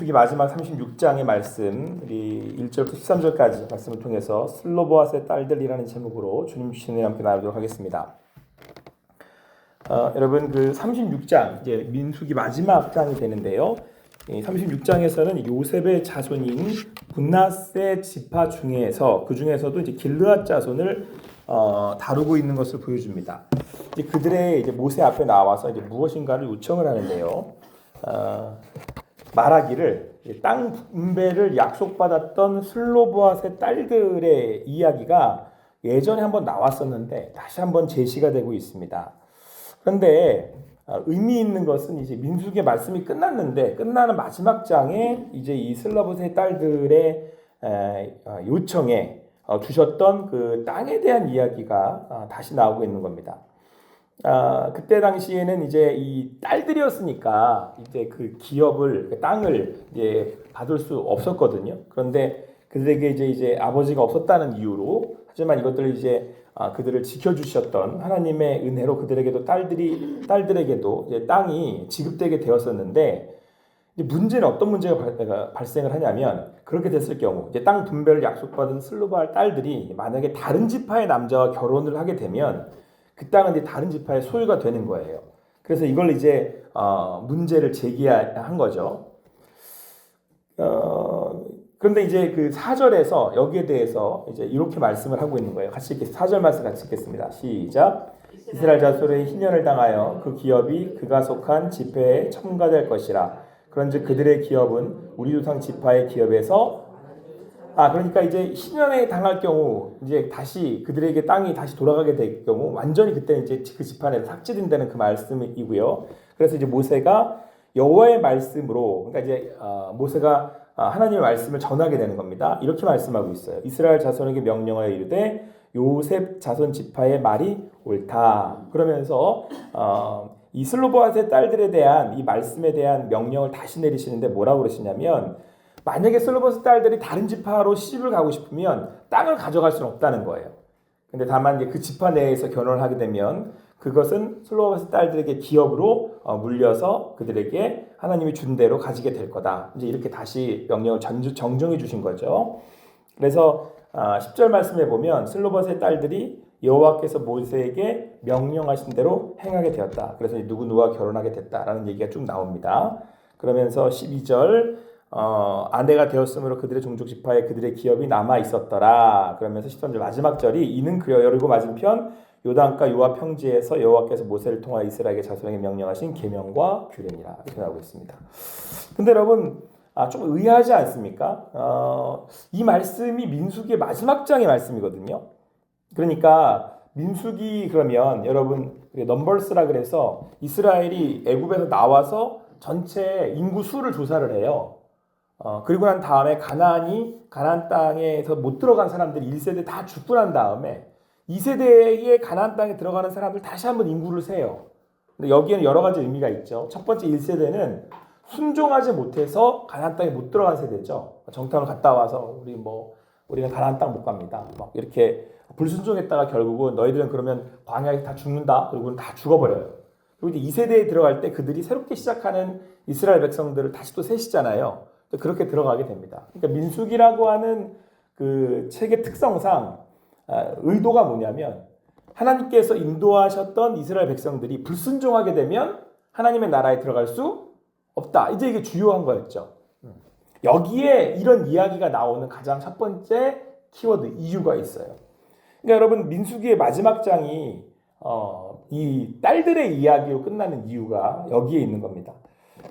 민수기 마지막 36장의 말씀, 우리 1절부터 13절까지 말씀을 통해서 슬로보아스의 딸들이라는 제목으로 주님 주시는 은혜 함께 나누도록 하겠습니다. 여러분 그 36장 이제 민수기 마지막 장이 되는데요. 36장에서는 요셉의 자손인 므낫세 지파 중에서 그 중에서도 이제 길르앗 자손을 다루고 있는 것을 보여줍니다. 이제 그들의 이제 모세 앞에 나와서 이제 무엇인가를 요청을 하는데요. 말하기를 땅 분배를 약속받았던 슬로보아스의 딸들의 이야기가 예전에 한번 나왔었는데 다시 한번 제시가 되고 있습니다. 그런데 의미 있는 것은 이제 민수기의 말씀이 끝났는데 끝나는 마지막 장에 이제 이 슬로보아스의 딸들의 요청에 주셨던 그 땅에 대한 이야기가 다시 나오고 있는 겁니다. 그때 당시에는 이제 이 딸들이었으니까 이제 그 기업을 그 땅을 이제 받을 수 없었거든요. 그런데 그들에게 이제 아버지가 없었다는 이유로 하지만 이것들을 이제 그들을 지켜주셨던 하나님의 은혜로 그들에게도 딸들에게도 이제 땅이 지급되게 되었었는데 이제 문제는 어떤 문제가 발생을 하냐면 그렇게 됐을 경우 이제 땅 분배를 약속받은 슬로바알 딸들이 만약에 다른 지파의 남자와 결혼을 하게 되면 그 땅은 이제 다른 지파의 소유가 되는 거예요. 그래서 이걸 이제 문제를 제기한 거죠. 그런데 이제 그 4절에서 여기에 대해서 이제 이렇게 말씀을 하고 있는 거예요. 같이 4절 말씀 같이 읽겠습니다. 시작. 이스라엘 자손의 희년을 당하여 그 기업이 그가 속한 지파에 첨가될 것이라. 그런즉 그들의 기업은 우리 조상 지파의 기업에서 그러니까 이제 희년에 당할 경우 이제 다시 그들에게 땅이 다시 돌아가게 될 경우 완전히 그때 이제 그 지판에서 삭제된다는 그 말씀이고요. 그래서 이제 모세가 여호와의 말씀으로 그러니까 이제 모세가 하나님의 말씀을 전하게 되는 겁니다. 이렇게 말씀하고 있어요. 이스라엘 자손에게 명령하여 이르되 요셉 자손 지파의 말이 옳다. 그러면서 이 슬로보아스의 딸들에 대한 이 말씀에 대한 명령을 다시 내리시는데 뭐라고 그러시냐면 만약에 슬로보아스 딸들이 다른 지파로 시집을 가고 싶으면 땅을 가져갈 수는 없다는 거예요. 근데 다만 이제 그 지파 내에서 결혼을 하게 되면 그것은 슬로보아스 딸들에게 기업으로 물려서 그들에게 하나님이 준 대로 가지게 될 거다. 이제 이렇게 다시 명령을 정정해 주신 거죠. 그래서 10절 말씀에 보면 슬로보아스의 딸들이 여호와께서 모세에게 명령하신 대로 행하게 되었다. 그래서 누구와 결혼하게 됐다라는 얘기가 쭉 나옵니다. 그러면서 12절 아내가 되었으므로 그들의 종족 지파에 그들의 기업이 남아 있었더라. 그러면서 13절 마지막 절이 이는 그 여리고 맞은편 요단가 요압 평지에서 여호와께서 모세를 통하여 이스라엘에게 자손에게 명령하신 계명과 규례니라 이렇게 나오고 있습니다. 근데 여러분 좀 의아하지 않습니까? 이 말씀이 민수기의 마지막 장의 말씀이거든요. 그러니까 민수기 그러면 여러분 넘버스라 그래서 이스라엘이 애굽에서 나와서 전체 인구 수를 조사를 해요. 그리고 난 다음에 가나안 땅에서 못 들어간 사람들이 1세대 다 죽고 난 다음에 2세대의 가나안 땅에 들어가는 사람들 다시 한번 인구를 세요. 근데 여기에는 여러 가지 의미가 있죠. 첫 번째 1세대는 순종하지 못해서 가나안 땅에 못 들어간 세대죠. 정탐을 갔다 와서 우리는 가나안 땅 못 갑니다. 막 이렇게 불순종했다가 결국은 너희들은 그러면 광야에서 다 죽는다. 그리고는 다 죽어버려요. 그리고 이제 2세대에 들어갈 때 그들이 새롭게 시작하는 이스라엘 백성들을 다시 또 세시잖아요. 그렇게 들어가게 됩니다. 그러니까 민수기라고 하는 그 책의 특성상 의도가 뭐냐면 하나님께서 인도하셨던 이스라엘 백성들이 불순종하게 되면 하나님의 나라에 들어갈 수 없다. 이제 이게 주요한 거였죠. 여기에 이런 이야기가 나오는 가장 첫 번째 키워드 이유가 있어요. 그러니까 여러분 민수기의 마지막 장이 이 딸들의 이야기로 끝나는 이유가 여기에 있는 겁니다.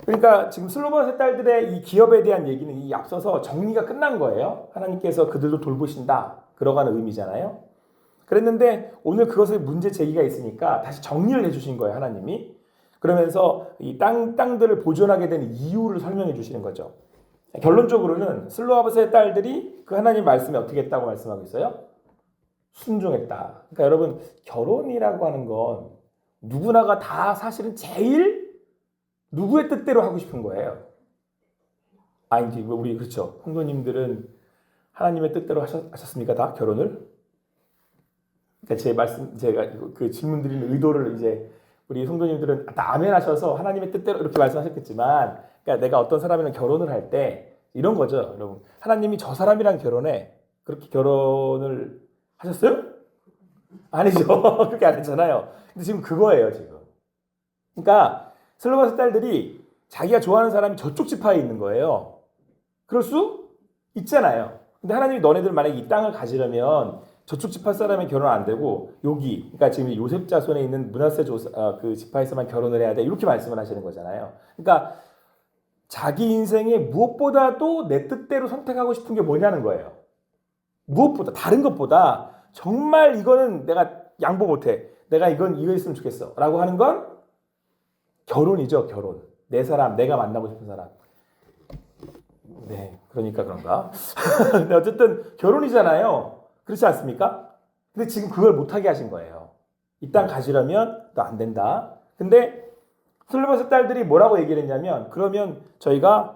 그러니까 지금 슬로보아스의 딸들의 이 기업에 대한 얘기는 이 앞서서 정리가 끝난 거예요. 하나님께서 그들도 돌보신다. 그러가는 의미잖아요. 그랬는데 오늘 그것에 문제 제기가 있으니까 다시 정리를 해주신 거예요. 하나님이. 그러면서 이 땅들을 보존하게 된 이유를 설명해 주시는 거죠. 결론적으로는 슬로보아스의 딸들이 그 하나님 말씀에 어떻게 했다고 말씀하고 있어요? 순종했다. 그러니까 여러분 결혼이라고 하는 건 누구나가 다 사실은 제일 누구의 뜻대로 하고 싶은 거예요. 이제 우리 그렇죠. 성도님들은 하나님의 뜻대로 하셨습니까? 다 결혼을? 그러니까 제가 그 질문 드리는 의도를 이제 우리 성도님들은 다 아멘 하셔서 하나님의 뜻대로 이렇게 말씀하셨겠지만, 그러니까 그러니까 내가 어떤 사람이랑 결혼을 할 때 이런 거죠, 여러분. 하나님이 저 사람이랑 결혼해. 그렇게 결혼을 하셨어요? 아니죠. 그렇게 안 했잖아요. 근데 지금 그거예요, 지금. 그러니까 슬로바스 딸들이 자기가 좋아하는 사람이 저쪽 지파에 있는 거예요. 그럴 수 있잖아요. 근데 하나님이 너네들 만약에 이 땅을 가지려면 저쪽 지파 사람이 결혼 안 되고 여기, 그러니까 지금 요셉 자손에 있는 므낫세 그 지파에서만 결혼을 해야 돼. 이렇게 말씀을 하시는 거잖아요. 그러니까 자기 인생에 무엇보다도 내 뜻대로 선택하고 싶은 게 뭐냐는 거예요. 무엇보다, 다른 것보다 정말 이거는 내가 양보 못해. 내가 이거 있으면 좋겠어. 라고 하는 건 결혼이죠, 결혼. 내 사람, 내가 만나고 싶은 사람. 네, 그러니까 그런가? 근데 어쨌든 결혼이잖아요. 그렇지 않습니까? 근데 지금 그걸 못하게 하신 거예요. 이 땅 가지려면 너 안 된다. 근데 슬로바스 딸들이 뭐라고 얘기를 했냐면, 그러면 저희가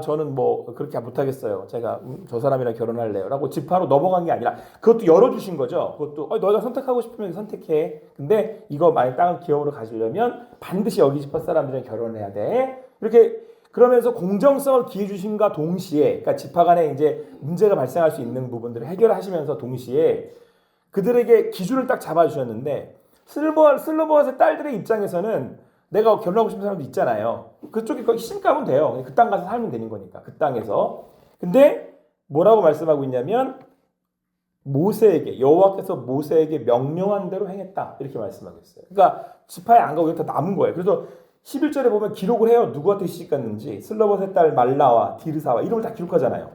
저는 뭐 그렇게 못하겠어요. 제가 저 사람이랑 결혼할래요. 라고 지파로 넘어간 게 아니라 그것도 열어주신 거죠. 그것도 너가 선택하고 싶으면 선택해. 근데 이거 만약 땅을 기업으로 가지려면 반드시 여기 지파 사람들이랑 결혼을 해야 돼. 이렇게 그러면서 공정성을 기해 주신과 동시에, 그러니까 지파 간에 이제 문제가 발생할 수 있는 부분들을 해결하시면서 동시에 그들에게 기준을 딱 잡아주셨는데, 슬로보아스의 딸들의 입장에서는 내가 결혼하고 싶은 사람도 있잖아요. 그쪽에 시집 가면 돼요. 그 땅 가서 살면 되는 거니까. 그 땅에서. 근데 뭐라고 말씀하고 있냐면 모세에게, 여호와께서 모세에게 명령한 대로 행했다. 이렇게 말씀하고 있어요. 그러니까 지파에 안 가고 다 남은 거예요. 그래서 11절에 보면 기록을 해요. 누구한테 시집 갔는지. 슬로봇의 딸 말라와 디르사와 이름을 다 기록하잖아요.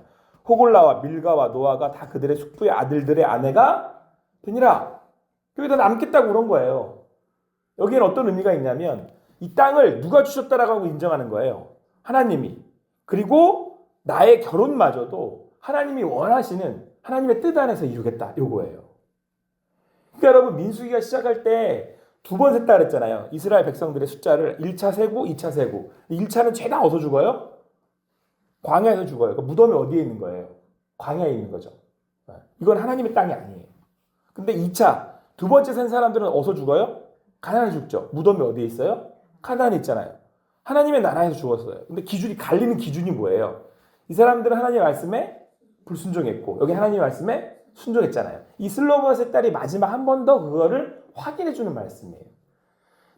호골라와 밀가와 노아가 다 그들의 숙부의 아들들의 아내가 되니라. 여기다 남겠다고 그런 거예요. 여기에는 어떤 의미가 있냐면 이 땅을 누가 주셨다라고 인정하는 거예요. 하나님이. 그리고 나의 결혼마저도 하나님이 원하시는 하나님의 뜻 안에서 이루겠다. 요거예요. 그러니까 여러분, 민수기가 시작할 때 두 번 셌다 그랬잖아요. 이스라엘 백성들의 숫자를 1차 세고 2차 세고. 1차는 죄다 어디서 죽어요? 광야에서 죽어요. 그러니까 무덤이 어디에 있는 거예요? 광야에 있는 거죠. 이건 하나님의 땅이 아니에요. 근데 2차, 두 번째 센 사람들은 어디서 죽어요? 가나안에 죽죠. 무덤이 어디에 있어요? 카나안에 있잖아요. 하나님의 나라에서 죽었어요. 근데 갈리는 기준이 뭐예요? 이 사람들은 하나님의 말씀에 불순종했고 여기 하나님의 말씀에 순종했잖아요. 이 슬로봇의 딸이 마지막 한 번 더 그거를 확인해 주는 말씀이에요.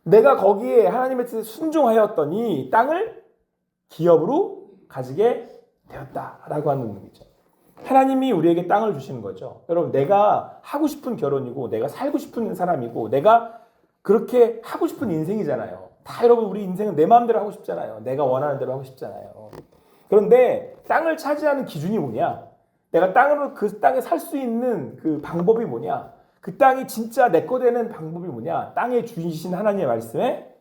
내가 거기에 하나님의 뜻에 순종하였더니 땅을 기업으로 가지게 되었다라고 하는 의미죠. 하나님이 우리에게 땅을 주시는 거죠. 여러분, 내가 하고 싶은 결혼이고 내가 살고 싶은 사람이고 내가 그렇게 하고 싶은 인생이잖아요. 다 여러분, 우리 인생은 내 마음대로 하고 싶잖아요. 내가 원하는 대로 하고 싶잖아요. 그런데 땅을 차지하는 기준이 뭐냐? 내가 그 땅에 살 수 있는 그 방법이 뭐냐? 그 땅이 진짜 내 거 되는 방법이 뭐냐? 땅의 주인이신 하나님의 말씀에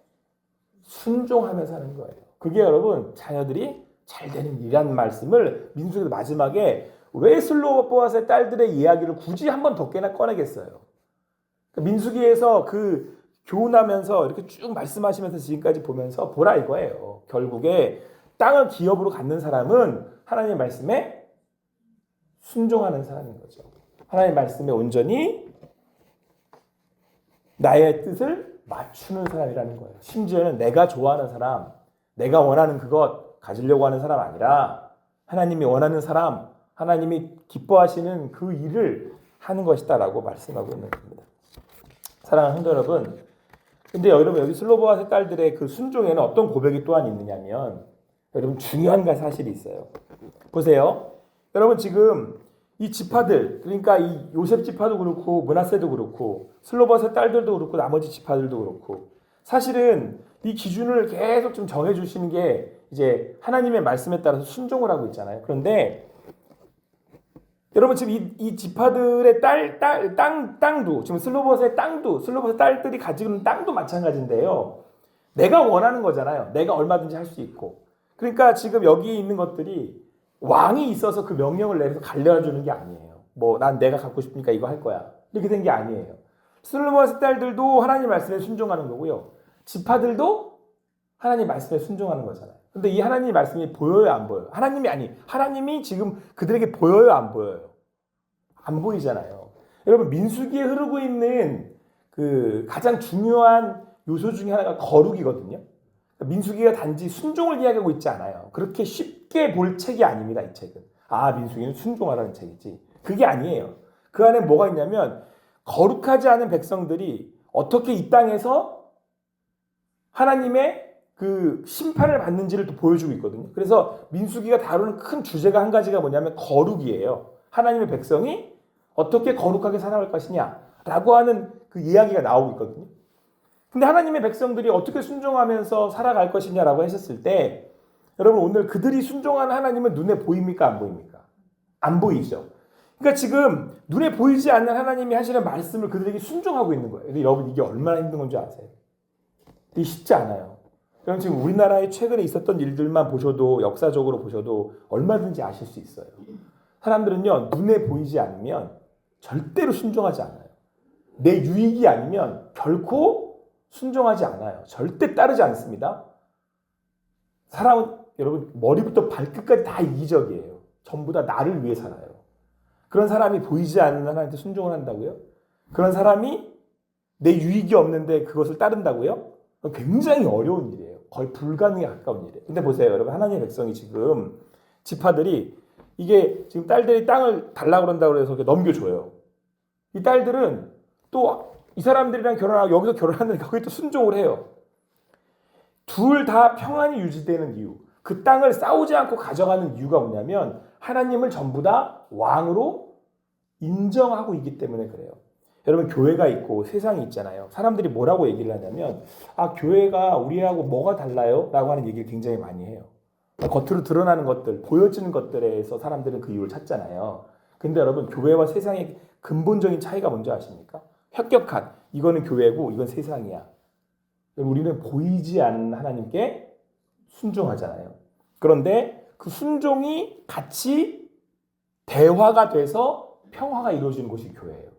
순종하며 사는 거예요. 그게 여러분, 자녀들이 잘 되는 일이라는 말씀을 민수기 마지막에 왜 슬로보아스의 딸들의 이야기를 굳이 한 번 더 꺼내겠어요? 민수기에서 그 교훈하면서 이렇게 쭉 말씀하시면서 지금까지 보면서 보라 이거예요. 결국에 땅을 기업으로 갖는 사람은 하나님의 말씀에 순종하는 사람인 거죠. 하나님의 말씀에 온전히 나의 뜻을 맞추는 사람이라는 거예요. 심지어는 내가 좋아하는 사람, 내가 원하는 그것 가지려고 하는 사람 아니라 하나님이 원하는 사람, 하나님이 기뻐하시는 그 일을 하는 것이다라고 말씀하고 있는 겁니다. 사랑하는 성도 여러분, 근데 여러분, 여기 슬로보아스의 딸들의 그 순종에는 어떤 고백이 또한 있느냐면, 여러분, 중요한 사실이 있어요. 보세요. 여러분, 지금 이 지파들, 그러니까 이 요셉 지파도 그렇고 므낫세도 그렇고 슬로바스의 딸들도 그렇고 나머지 지파들도 그렇고, 사실은 이 기준을 계속 좀 정해주시는 게 이제 하나님의 말씀에 따라서 순종을 하고 있잖아요. 그런데 여러분, 지금 이 지파들의 땅도, 지금 슬로바스의 땅도, 슬로바스의 딸들이 가지고 있는 땅도 마찬가지인데요. 내가 원하는 거잖아요. 내가 얼마든지 할 수 있고. 그러니까 지금 여기 있는 것들이 왕이 있어서 그 명령을 내려서 갈려주는 게 아니에요. 뭐 난 내가 갖고 싶으니까 이거 할 거야. 이렇게 된 게 아니에요. 슬로바스의 딸들도 하나님 말씀에 순종하는 거고요. 지파들도 하나님 말씀에 순종하는 거잖아요. 근데 이 하나님 말씀이 보여요, 안 보여요? 하나님이 지금 그들에게 보여요, 안 보여요? 안 보이잖아요. 여러분, 민수기에 흐르고 있는 그 가장 중요한 요소 중에 하나가 거룩이거든요. 민수기가 단지 순종을 이야기하고 있지 않아요. 그렇게 쉽게 볼 책이 아닙니다. 이 책은. 아, 민수기는 순종하라는 책이지. 그게 아니에요. 그 안에 뭐가 있냐면 거룩하지 않은 백성들이 어떻게 이 땅에서 하나님의 그 심판을 받는지를 또 보여주고 있거든요. 그래서 민수기가 다루는 큰 주제가 한 가지가 뭐냐면 거룩이에요. 하나님의 백성이 어떻게 거룩하게 살아갈 것이냐라고 하는 그 이야기가 나오고 있거든요. 근데 하나님의 백성들이 어떻게 순종하면서 살아갈 것이냐라고 하셨을 때 여러분 오늘 그들이 순종하는 하나님은 눈에 보입니까? 안 보입니까? 안 보이죠. 그러니까 지금 눈에 보이지 않는 하나님이 하시는 말씀을 그들에게 순종하고 있는 거예요. 근데 여러분 이게 얼마나 힘든 건지 아세요? 이게 쉽지 않아요. 그럼 지금 우리나라에 최근에 있었던 일들만 보셔도 역사적으로 보셔도 얼마든지 아실 수 있어요. 사람들은요 눈에 보이지 않으면 절대로 순종하지 않아요. 내 유익이 아니면 결코 순종하지 않아요. 절대 따르지 않습니다. 사람은 여러분 머리부터 발끝까지 다 이기적이에요. 전부 다 나를 위해 살아요. 그런 사람이 보이지 않는 하나님한테 순종을 한다고요? 그런 사람이 내 유익이 없는데 그것을 따른다고요? 굉장히 어려운 일이에요. 거의 불가능에 가까운 일이에요. 근데 보세요. 여러분 하나님의 백성이 지금 지파들이 이게 지금 딸들이 땅을 달라고 그런다고 해서 넘겨줘요. 이 딸들은 또 이 사람들이랑 결혼하고 여기서 결혼하는데 거기 또 순종을 해요. 둘 다 평안이 유지되는 이유. 그 땅을 싸우지 않고 가져가는 이유가 뭐냐면 하나님을 전부 다 왕으로 인정하고 있기 때문에 그래요. 여러분 교회가 있고 세상이 있잖아요. 사람들이 뭐라고 얘기를 하냐면 아 교회가 우리하고 뭐가 달라요? 라고 하는 얘기를 굉장히 많이 해요. 겉으로 드러나는 것들, 보여지는 것들에서 사람들은 그 이유를 찾잖아요. 근데 여러분 교회와 세상의 근본적인 차이가 뭔지 아십니까? 혁격한 이거는 교회고 이건 세상이야. 우리는 보이지 않는 하나님께 순종하잖아요. 그런데 그 순종이 같이 대화가 돼서 평화가 이루어지는 곳이 교회예요.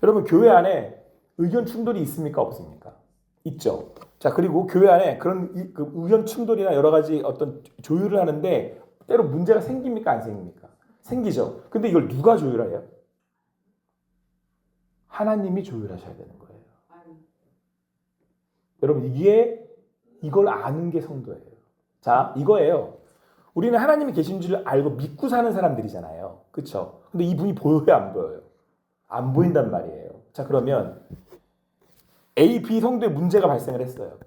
여러분 교회 안에 의견 충돌이 있습니까? 없습니까? 있죠. 자 그리고 교회 안에 그런 그 의견 충돌이나 여러 가지 어떤 조율을 하는데 때로 문제가 생깁니까? 안 생깁니까? 생기죠. 근데 이걸 누가 조율해요? 하나님이 조율하셔야 되는 거예요. 여러분 이걸 아는 게 성도예요. 자 이거예요. 우리는 하나님이 계신 줄 알고 믿고 사는 사람들이잖아요. 그렇죠? 근데 이분이 보여요 안 보여요? 안 보인단 말이에요. 자 그러면 A, B 성도에 문제가 발생을 했어요.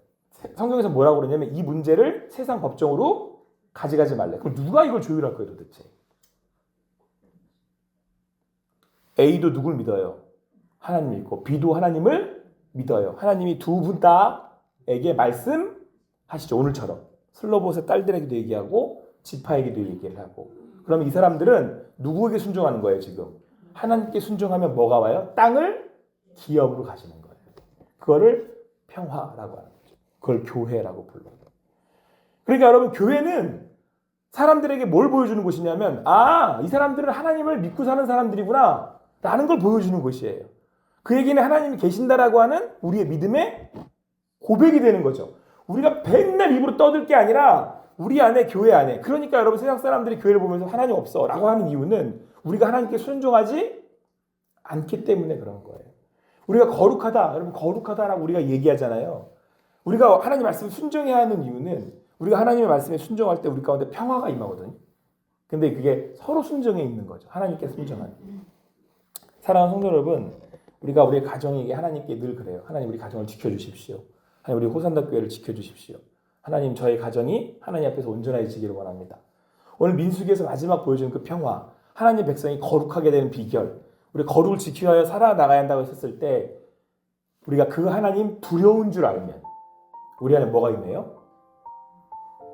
성경에서 뭐라고 그러냐면 이 문제를 세상 법정으로 가져가지 말래. 그럼 누가 이걸 조율할 거예요 도대체? A도 누굴 믿어요? 하나님 믿고 B도 하나님을 믿어요. 하나님이 두 분 다에게 말씀하시죠. 오늘처럼 슬로봇의 딸들에게도 얘기하고 지파에게도 얘기를 하고 그러면 이 사람들은 누구에게 순종하는 거예요 지금? 하나님께 순종하면 뭐가 와요? 땅을 기업으로 가지는 거예요. 그거를 평화라고 하는 거죠. 그걸 교회라고 불러요. 그러니까 여러분 교회는 사람들에게 뭘 보여주는 곳이냐면 아, 이 사람들은 하나님을 믿고 사는 사람들이구나 라는 걸 보여주는 곳이에요. 그 얘기는 하나님이 계신다라고 하는 우리의 믿음의 고백이 되는 거죠. 우리가 맨날 입으로 떠들 게 아니라 우리 안에 교회 안에 그러니까 여러분 세상 사람들이 교회를 보면서 하나님 없어 라고 하는 이유는 우리가 하나님께 순종하지 않기 때문에 그런 거예요. 우리가 거룩하다 여러분 거룩하다라고 우리가 얘기하잖아요. 우리가 하나님 말씀을 순종해야 하는 이유는 우리가 하나님의 말씀에 순종할 때 우리 가운데 평화가 임하거든요. 근데 그게 서로 순종해 있는 거죠. 하나님께 순종하는. 사랑하는 성도 여러분 우리가 우리의 가정에게 하나님께 늘 그래요. 하나님 우리 가정을 지켜주십시오. 하나님 우리 호산다 교회를 지켜주십시오. 하나님 저희 가정이 하나님 앞에서 온전해지기를 원합니다. 오늘 민수기에서 마지막 보여주는 그 평화 하나님 백성이 거룩하게 되는 비결 우리 거룩을 지키려 하여 살아나가야 한다고 했을 때 우리가 그 하나님 두려운 줄 알면 우리 안에 뭐가 임해요?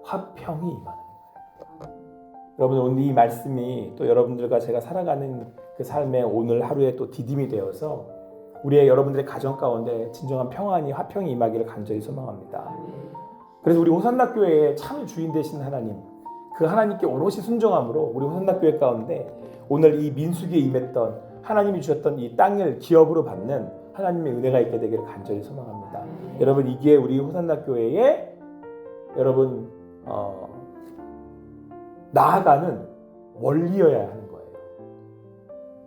화평이 임하는 거예요. 여러분 오늘 이 말씀이 또 여러분들과 제가 살아가는 그 삶의 오늘 하루에 또 디딤이 되어서 우리의 여러분들의 가정 가운데 진정한 평안이 화평이 임하기를 간절히 소망합니다. 그래서 우리 호산나 교회의 참 주인 되신 하나님 그 하나님께 오롯이 순종함으로 우리 호산나 교회 가운데 오늘 이 민수기에 임했던 하나님이 주셨던 이 땅을 기업으로 받는 하나님의 은혜가 있게 되기를 간절히 소망합니다. 여러분 이게 우리 호산나 교회의 여러분 나아가는 원리여야 하는 거예요.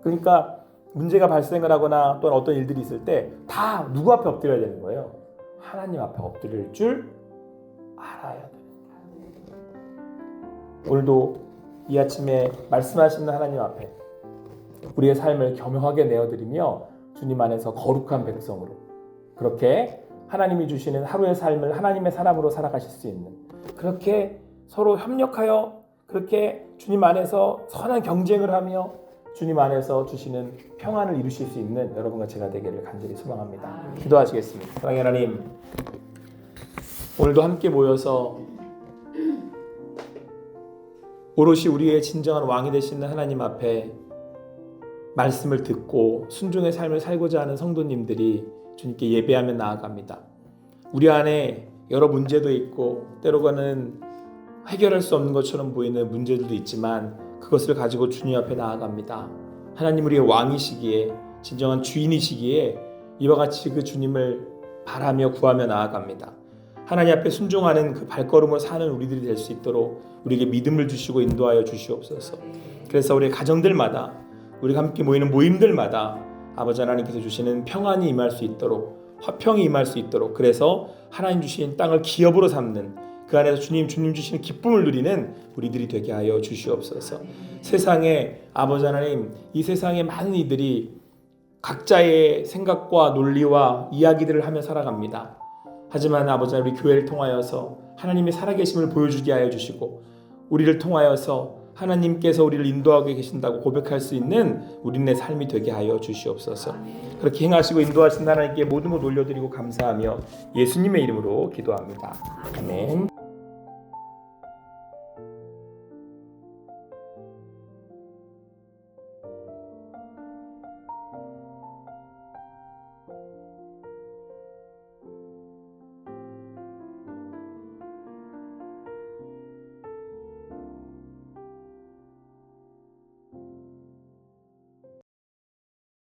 그러니까 문제가 발생을 하거나 또는 어떤 일들이 있을 때 다 누구 앞에 엎드려야 되는 거예요? 하나님 앞에 엎드릴 줄 알아야 돼요. 오늘도 이 아침에 말씀하시는 하나님 앞에 우리의 삶을 겸허하게 내어드리며 주님 안에서 거룩한 백성으로 그렇게 하나님이 주시는 하루의 삶을 하나님의 사람으로 살아가실 수 있는, 그렇게 서로 협력하여 그렇게 주님 안에서 선한 경쟁을 하며 주님 안에서 주시는 평안을 이루실 수 있는 여러분과 제가 되기를 간절히 소망합니다. 기도하시겠습니다. 사랑의 하나님, 오늘도 함께 모여서 오롯이 우리의 진정한 왕이 되시는 하나님 앞에 말씀을 듣고 순종의 삶을 살고자 하는 성도님들이 주님께 예배하며 나아갑니다. 우리 안에 여러 문제도 있고 때로는 해결할 수 없는 것처럼 보이는 문제들도 있지만 그것을 가지고 주님 앞에 나아갑니다. 하나님 우리의 왕이시기에, 진정한 주인이시기에 이와 같이 그 주님을 바라며 구하며 나아갑니다. 하나님 앞에 순종하는 그 발걸음을 사는 우리들이 될 수 있도록 우리에게 믿음을 주시고 인도하여 주시옵소서. 그래서 우리 가정들마다, 우리가 함께 모이는 모임들마다 아버지 하나님께서 주시는 평안이 임할 수 있도록, 화평이 임할 수 있도록, 그래서 하나님 주신 땅을 기업으로 삼는, 그 안에서 주님 주시는 기쁨을 누리는 우리들이 되게 하여 주시옵소서. 세상에 아버지 하나님, 이 세상의 많은 이들이 각자의 생각과 논리와 이야기들을 하며 살아갑니다. 하지만 아버지 하나님, 우리 교회를 통하여서 하나님의 살아계심을 보여주게 하여 주시고, 우리를 통하여서 하나님께서 우리를 인도하고 계신다고 고백할 수 있는 우리네 삶이 되게 하여 주시옵소서. 그렇게 행하시고 인도하신 하나님께 모든 것 올려드리고 감사하며 예수님의 이름으로 기도합니다. 아멘.